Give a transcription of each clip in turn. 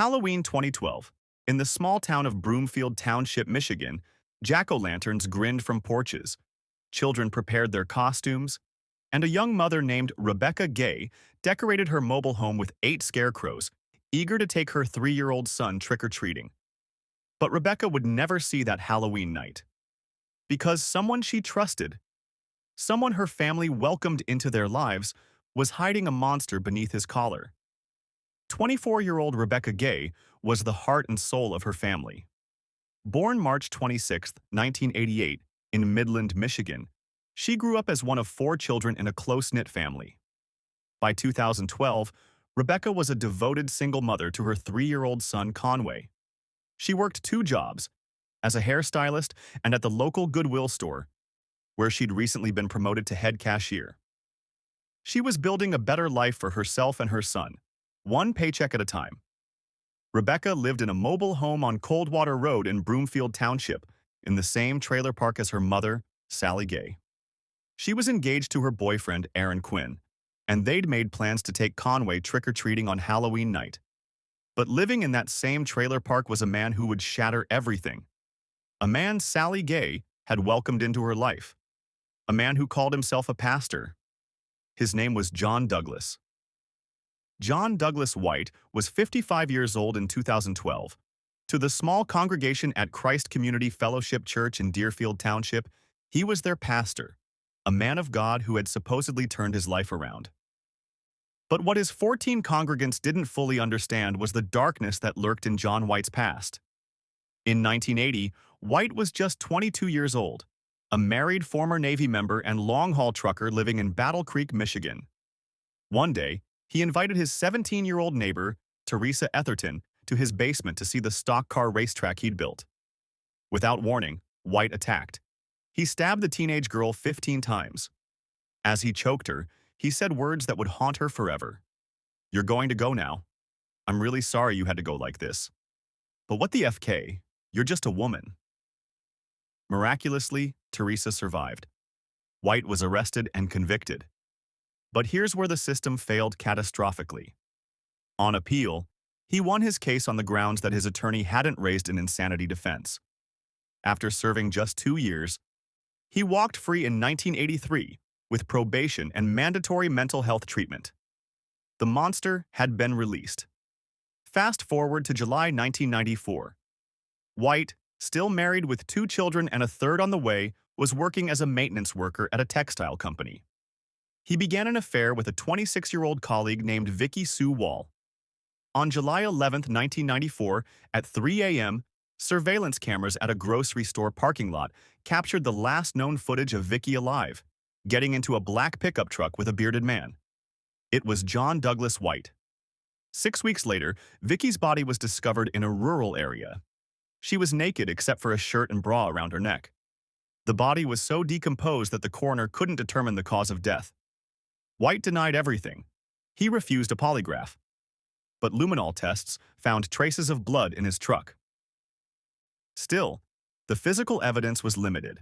Halloween 2012. In the small town of Broomfield Township, Michigan, jack-o'-lanterns grinned from porches. Children prepared their costumes, and a young mother named Rebekah Gay decorated her mobile home with 8 scarecrows, eager to take her 3-year-old son trick-or-treating. But Rebekah would never see that Halloween night. Because someone she trusted, someone her family welcomed into their lives, was hiding a monster beneath his collar. 24-year-old Rebekah Gay was the heart and soul of her family. Born March 26, 1988, in Midland, Michigan, she grew up as one of 4 children in a close-knit family. By 2012, Rebekah was a devoted single mother to her 3-year-old son Conway. She worked 2 jobs, as a hairstylist and at the local Goodwill store, where she'd recently been promoted to head cashier. She was building a better life for herself and her son, one paycheck at a time. Rebekah lived in a mobile home on Coldwater Road in Broomfield Township, in the same trailer park as her mother, Sally Gay. She was engaged to her boyfriend, Aaron Quinn, and they'd made plans to take Conway trick-or-treating on Halloween night. But living in that same trailer park was a man who would shatter everything. A man Sally Gay had welcomed into her life. A man who called himself a pastor. His name was John Douglas. John Douglas White was 55 years old in 2012. To the small congregation at Christ Community Fellowship Church in Deerfield Township, he was their pastor, a man of God who had supposedly turned his life around. But what his 14 congregants didn't fully understand was the darkness that lurked in John White's past. In 1980, White was just 22 years old, a married former Navy member and long-haul trucker living in Battle Creek, Michigan. One day, he invited his 17-year-old neighbor, Teresa Etherton, to his basement to see the stock car racetrack he'd built. Without warning, White attacked. He stabbed the teenage girl 15 times. As he choked her, he said words that would haunt her forever. "You're going to go now. I'm really sorry you had to go like this. But what the FK? You're just a woman." Miraculously, Teresa survived. White was arrested and convicted. But here's where the system failed catastrophically. On appeal, he won his case on the grounds that his attorney hadn't raised an insanity defense. After serving just 2 years, he walked free in 1983 with probation and mandatory mental health treatment. The monster had been released. Fast forward to July 1994. White, still married with 2 children and a third on the way, was working as a maintenance worker at a textile company. He began an affair with a 26-year-old colleague named Vicki Sue Wall. On July 11, 1994, at 3 a.m., surveillance cameras at a grocery store parking lot captured the last known footage of Vicki alive, getting into a black pickup truck with a bearded man. It was John Douglas White. 6 weeks later, Vicki's body was discovered in a rural area. She was naked except for a shirt and bra around her neck. The body was so decomposed that the coroner couldn't determine the cause of death. White denied everything. He refused a polygraph. But luminol tests found traces of blood in his truck. Still, the physical evidence was limited.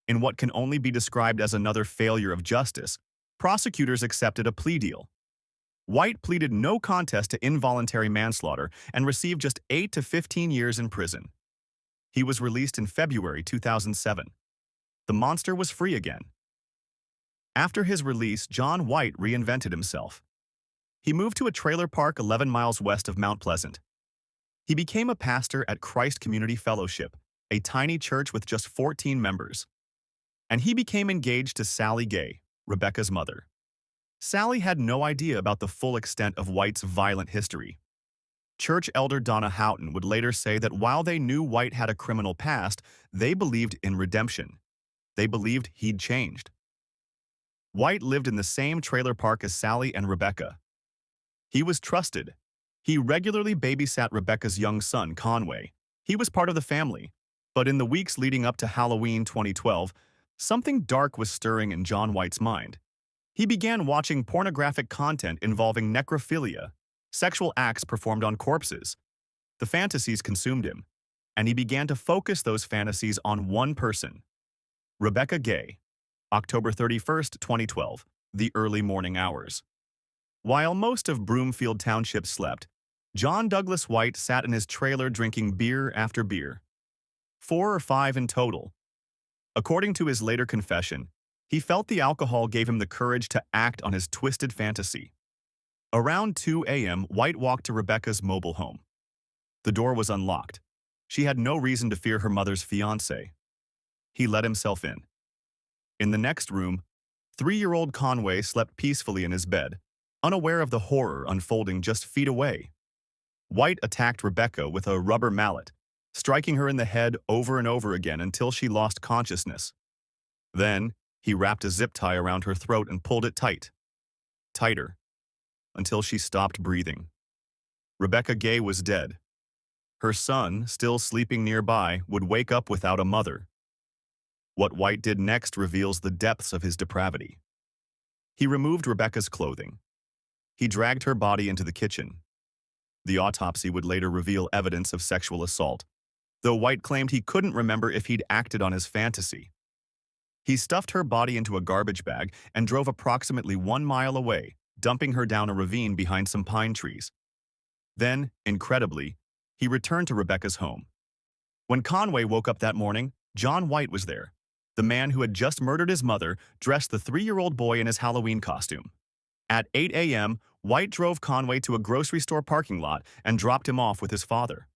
In what can only be described as another failure of justice, prosecutors accepted a plea deal. White pleaded no contest to involuntary manslaughter and received just 8 to 15 years in prison. He was released in February 2007. The monster was free again. After his release, John White reinvented himself. He moved to a trailer park 11 miles west of Mount Pleasant. He became a pastor at Christ Community Fellowship, a tiny church with just 14 members. And he became engaged to Sally Gay, Rebekah's mother. Sally had no idea about the full extent of White's violent history. Church elder Donna Houghton would later say that while they knew White had a criminal past, they believed in redemption. They believed he'd changed. White lived in the same trailer park as Sally and Rebekah. He was trusted. He regularly babysat Rebekah's young son, Conway. He was part of the family. But in the weeks leading up to Halloween 2012, something dark was stirring in John White's mind. He began watching pornographic content involving necrophilia, sexual acts performed on corpses. The fantasies consumed him, and he began to focus those fantasies on one person, Rebekah Gay. October 31, 2012, the early morning hours. While most of Broomfield Township slept, John Douglas White sat in his trailer drinking beer after beer, 4 or 5 in total. According to his later confession, he felt the alcohol gave him the courage to act on his twisted fantasy. Around 2 a.m., White walked to Rebekah's mobile home. The door was unlocked. She had no reason to fear her mother's fiancé. He let himself in. In the next room, 3-year-old Conway slept peacefully in his bed, unaware of the horror unfolding just feet away. White attacked Rebekah with a rubber mallet, striking her in the head over and over again until she lost consciousness. Then, he wrapped a zip tie around her throat and pulled it tight. Tighter, until she stopped breathing. Rebekah Gay was dead. Her son, still sleeping nearby, would wake up without a mother. What White did next reveals the depths of his depravity. He removed Rebekah's clothing. He dragged her body into the kitchen. The autopsy would later reveal evidence of sexual assault, though White claimed he couldn't remember if he'd acted on his fantasy. He stuffed her body into a garbage bag and drove approximately 1 mile away, dumping her down a ravine behind some pine trees. Then, incredibly, he returned to Rebekah's home. When Conway woke up that morning, John White was there, the man who had just murdered his mother, dressed the 3-year-old boy in his Halloween costume. At 8 a.m., White drove Conway to a grocery store parking lot and dropped him off with his father.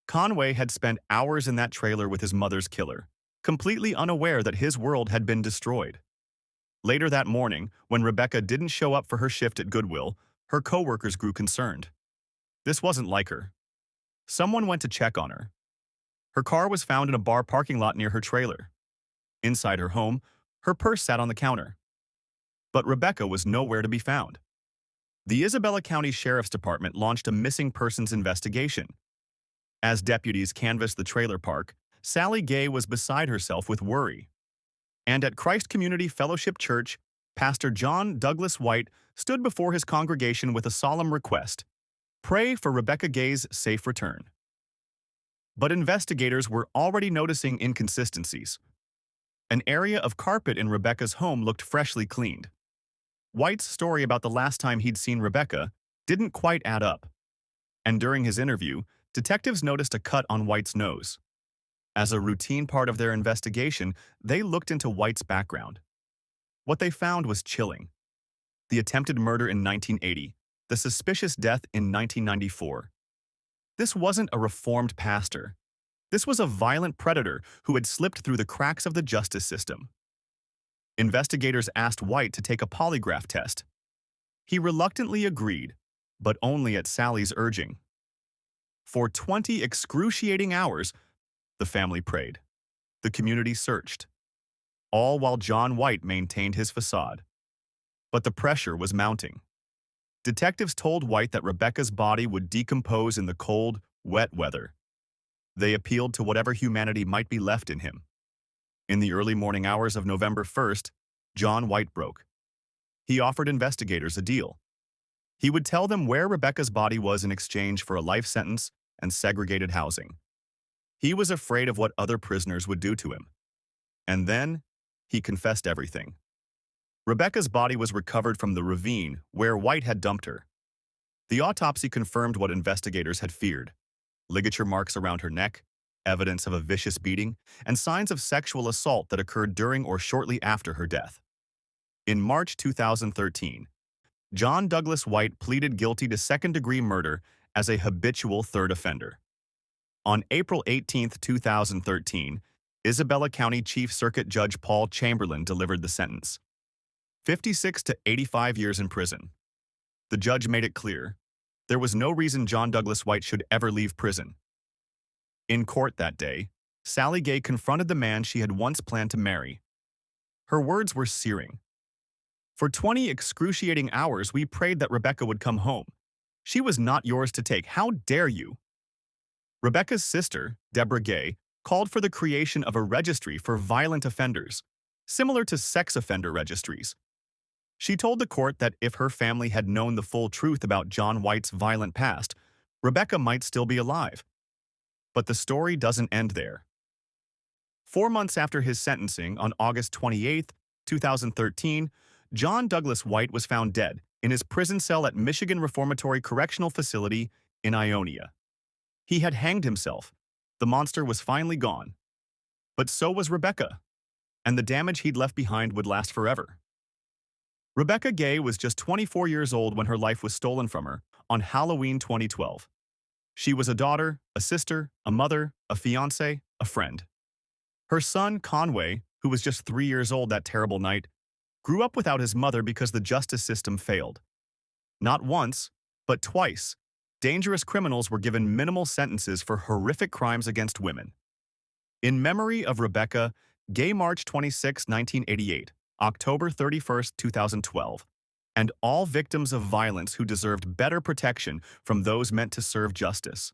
Conway had spent hours in that trailer with his mother's killer, completely unaware that his world had been destroyed. Later that morning, when Rebekah didn't show up for her shift at Goodwill, her coworkers grew concerned. This wasn't like her. Someone went to check on her. Her car was found in a bar parking lot near her trailer. Inside her home, her purse sat on the counter. But Rebekah was nowhere to be found. The Isabella County Sheriff's Department launched a missing persons investigation. As deputies canvassed the trailer park, Sally Gay was beside herself with worry. And at Christ Community Fellowship Church, Pastor John Douglas White stood before his congregation with a solemn request: pray for Rebekah Gay's safe return. But investigators were already noticing inconsistencies. An area of carpet in Rebekah's home looked freshly cleaned. White's story about the last time he'd seen Rebekah didn't quite add up. And during his interview, detectives noticed a cut on White's nose. As a routine part of their investigation, they looked into White's background. What they found was chilling. The attempted murder in 1980, the suspicious death in 1994. This wasn't a reformed pastor. This was a violent predator who had slipped through the cracks of the justice system. Investigators asked White to take a polygraph test. He reluctantly agreed, but only at Sally's urging. For 20 excruciating hours, the family prayed. The community searched. All while John White maintained his facade. But the pressure was mounting. Detectives told White that Rebekah's body would decompose in the cold, wet weather. They appealed to whatever humanity might be left in him. In the early morning hours of November 1st, John White broke. He offered investigators a deal. He would tell them where Rebekah's body was in exchange for a life sentence and segregated housing. He was afraid of what other prisoners would do to him. And then, he confessed everything. Rebekah's body was recovered from the ravine where White had dumped her. The autopsy confirmed what investigators had feared: ligature marks around her neck, evidence of a vicious beating, and signs of sexual assault that occurred during or shortly after her death. In March 2013, John Douglas White pleaded guilty to second-degree murder as a habitual third offender. On April 18, 2013, Isabella County Chief Circuit Judge Paul Chamberlain delivered the sentence: 56 to 85 years in prison. The judge made it clear there was no reason John Douglas White should ever leave prison. In court that day, Sally Gay confronted the man she had once planned to marry. Her words were searing. For 20 excruciating hours, we prayed that Rebekah would come home. She was not yours to take. How dare you? Rebekah's sister, Deborah Gay, called for the creation of a registry for violent offenders, similar to sex offender registries. She told the court that if her family had known the full truth about John White's violent past, Rebekah might still be alive. But the story doesn't end there. 4 months after his sentencing, on August 28, 2013, John Douglas White was found dead in his prison cell at Michigan Reformatory Correctional Facility in Ionia. He had hanged himself. The monster was finally gone. But so was Rebekah, and the damage he'd left behind would last forever. Rebekah Gay was just 24 years old when her life was stolen from her on Halloween 2012. She was a daughter, a sister, a mother, a fiancé, a friend. Her son, Conway, who was just 3 years old that terrible night, grew up without his mother because the justice system failed. Not once, but twice, dangerous criminals were given minimal sentences for horrific crimes against women. In memory of Rebekah, Gay March 26, 1988, October 31, 2012, and all victims of violence who deserved better protection from those meant to serve justice.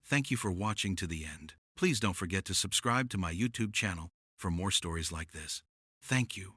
Thank you for watching to the end. Please don't forget to subscribe to my YouTube channel for more stories like this. Thank you.